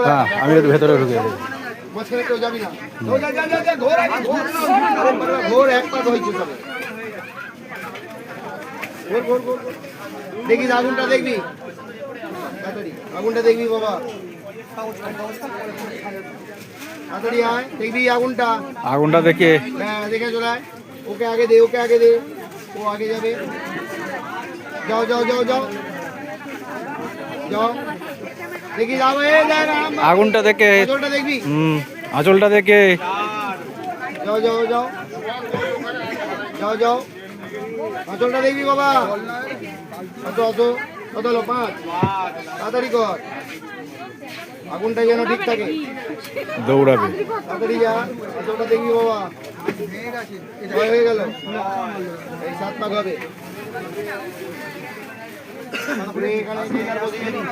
হ্যাঁ আমি একটু ভেতরে ঢুকে যাবো। দেখি আগুনটা দেখবি, আগুনটা দেখবি বাবা, তাড়াতাড়ি আয়, দেখবি আগুনটা। আগুনটা দেখে হ্যাঁ দেখে চলে আয়। ওকে আগে দে, ওকে আগে দে, ও আগে যাবে। যাও যাও যাও যাও যাও, দেখি যাবো। আগুনটা দেখে আঁচলটা দেখবি, আঁচলটা দেখে যাও যাও যাও যাও যাও, আঁচলটা দেখবি বাবা। অত অত কত হলো? 5। তাড়াতাড়ি কর, আগুনটা যেন ঠিক থাকে। দৌড়াবে। তাড়াতাড়ি যা, আঁচলটা দেখবি বাবা। হয়ে গেল, এই 7 পাক হবে। এখানে বসিয়ে দিন।